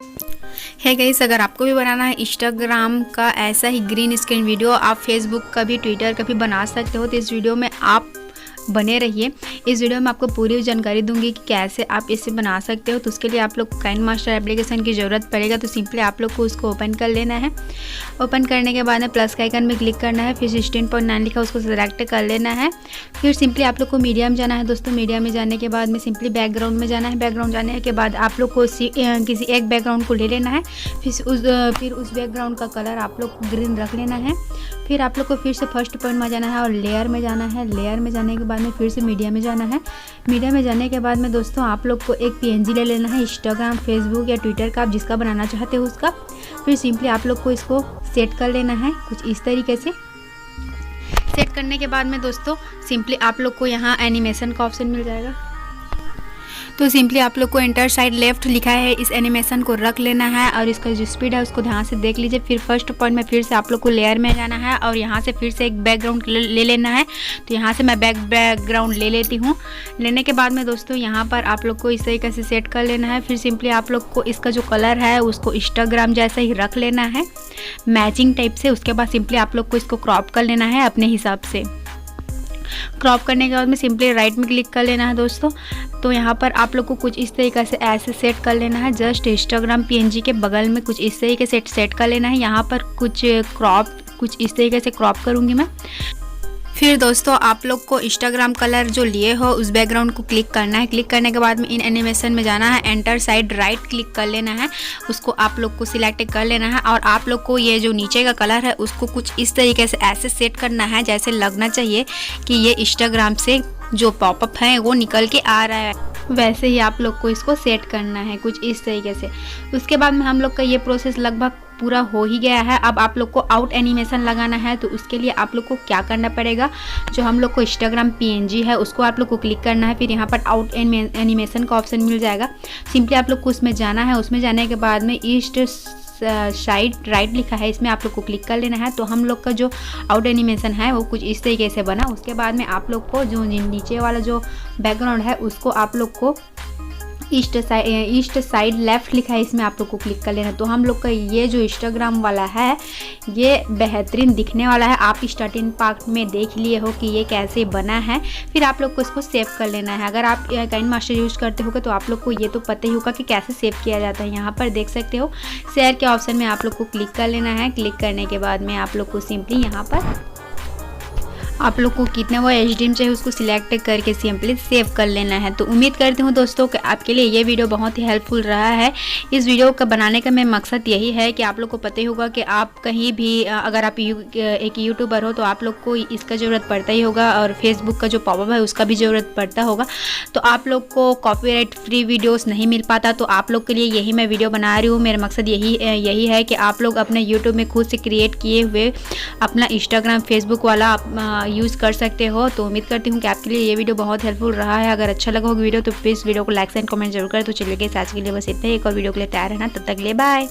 है गाइस, अगर आपको भी बनाना है इंस्टाग्राम का ऐसा ही ग्रीन स्क्रीन वीडियो, आप फेसबुक का भी ट्विटर का भी बना सकते हो। तो इस वीडियो में आप बने रहिए। इस वीडियो में आपको पूरी जानकारी दूंगी कि कैसे आप इसे बना सकते हो। तो उसके लिए आप लोग को काइनमास्टर एप्लीकेशन की ज़रूरत पड़ेगा। तो सिंपली आप लोग को उसको ओपन कर लेना है। ओपन करने के बाद में प्लस के आइकन में क्लिक करना है, फिर 16.9 लिखा उसको सेलेक्ट कर लेना है। फिर सिंपली आप लोग को मीडिया में जाना है दोस्तों। मीडिया में जाने के बाद में सिंपली बैकग्राउंड में जाना है। बैकग्राउंड जाने के बाद आप लोग को किसी एक बैकग्राउंड को ले लेना है। फिर उस बैकग्राउंड का कलर आप लोग को ग्रीन रख लेना है। फिर आप लोग को फिर से फर्स्ट पॉइंट में जाना है और लेयर में जाना है। लेयर में जाने के बाद में फिर से मीडिया में जाना है। मीडिया में जाने के बाद में दोस्तों आप लोग को एक पीएनजी ले लेना है, इंस्टाग्राम, फेसबुक या ट्विटर का, आप जिसका बनाना चाहते हो उसका। फिर सिंपली आप लोग को इसको सेट कर लेना है कुछ इस तरीके से। सेट करने के बाद में दोस्तों सिंपली आप लोग को यहाँ एनिमेशन का ऑप्शन मिल जाएगा। तो सिंपली आप लोग को एंटर साइड लेफ्ट लिखा है, इस एनिमेशन को रख लेना है और इसका जो स्पीड है उसको ध्यान से देख लीजिए। फिर फर्स्ट पॉइंट में फिर से आप लोग को लेयर में जाना है और यहाँ से फिर से एक बैकग्राउंड ले लेना है। तो यहाँ से मैं बैकग्राउंड ले लेती हूँ। लेने के बाद में दोस्तों यहाँ पर आप लोग को इस तरीके से सेट कर लेना है। फिर सिंपली आप लोग को इसका जो कलर है उसको इंस्टाग्राम जैसा ही रख लेना है, मैचिंग टाइप से। उसके बाद सिंपली आप लोग को इसको क्रॉप कर लेना है अपने हिसाब से। क्रॉप करने के बाद में सिंपली राइट में क्लिक कर लेना है दोस्तों। तो यहाँ पर आप लोग को कुछ इस तरीके से ऐसे सेट कर लेना है। जस्ट इंस्टाग्राम पीएनजी के बगल में कुछ इस तरीके से सेट कर लेना है। यहाँ पर कुछ इस तरीके से क्रॉप करूँगी मैं। फिर दोस्तों आप लोग को इंस्टाग्राम कलर जो लिए हो उस बैकग्राउंड को क्लिक करना है। क्लिक करने के बाद में इन एनिमेशन में जाना है, एंटर साइड राइट क्लिक कर लेना है, उसको आप लोग को सिलेक्ट कर लेना है। और आप लोग को ये जो नीचे का कलर है उसको कुछ इस तरीके से ऐसे सेट करना है जैसे लगना चाहिए कि ये इंस्टाग्राम से जो पॉपअप है वो निकल के आ रहा है, वैसे ही आप लोग को इसको सेट करना है कुछ इस तरीके से। उसके बाद में हम लोग का ये प्रोसेस लगभग पूरा हो ही गया है। अब आप लोग को आउट एनिमेशन लगाना है। तो उसके लिए आप लोग को क्या करना पड़ेगा, जो हम लोग को इंस्टाग्राम पीएनजी है उसको आप लोग को क्लिक करना है। फिर यहाँ पर आउट एनिमेशन का ऑप्शन मिल जाएगा। सिंपली आप लोग को उसमें जाना है। उसमें जाने के बाद में ईस्ट साइड राइट लिखा है, इसमें आप लोग को क्लिक कर लेना है। तो हम लोग का जो आउट एनिमेशन है वो कुछ इस तरीके से बना। उसके बाद में आप लोग को जो नीचे वाला जो बैकग्राउंड है उसको आप लोग को ईस्ट साइड लेफ्ट लिखा है, इसमें आप लोग को क्लिक कर लेना। तो हम लोग का ये जो इंस्टाग्राम वाला है ये बेहतरीन दिखने वाला है। आप स्टार्टिंग पार्ट में देख लिए हो कि ये कैसे बना है। फिर आप लोग को इसको सेव कर लेना है। अगर आप काइनमास्टर यूज़ करते होगे तो आप लोग को ये तो पता ही होगा कि कैसे सेव किया जाता है। यहाँ पर देख सकते हो शेयर के ऑप्शन में आप लोग को क्लिक कर लेना है। क्लिक करने के बाद में आप लोग को सिंपली यहाँ पर आप लोग को कितना वो एचडी चाहिए उसको सिलेक्ट करके सिंपली सेव कर लेना है। तो उम्मीद करती हूँ दोस्तों कि आपके लिए ये वीडियो बहुत ही हेल्पफुल रहा है। इस वीडियो का बनाने का मेरा मकसद यही है कि आप लोग को पता ही होगा कि आप कहीं भी अगर आप एक यूट्यूबर हो तो आप लोग को इसका ज़रूरत पड़ता ही होगा और फेसबुक का जो पॉपअप है उसका भी ज़रूरत पड़ता होगा। तो आप लोग को कॉपीराइट फ्री वीडियोज़ नहीं मिल पाता, तो आप लोग के लिए यही मैं वीडियो बना रही हूँ। मेरा मकसद यही है कि आप लोग अपने यूट्यूब में खुद से क्रिएट किए हुए अपना इंस्टाग्राम फेसबुक वाला यूज़ कर सकते हो। तो उम्मीद करती हूँ कि आपके लिए ये वीडियो बहुत हेल्पफुल रहा है। अगर अच्छा लगा होगा वीडियो तो प्लीज़ वीडियो को लाइक एंड कमेंट जरूर करें। तो चलिए आज के लिए बस इतना ही। एक और वीडियो के लिए तैयार रहना, तब तक के लिए बाय।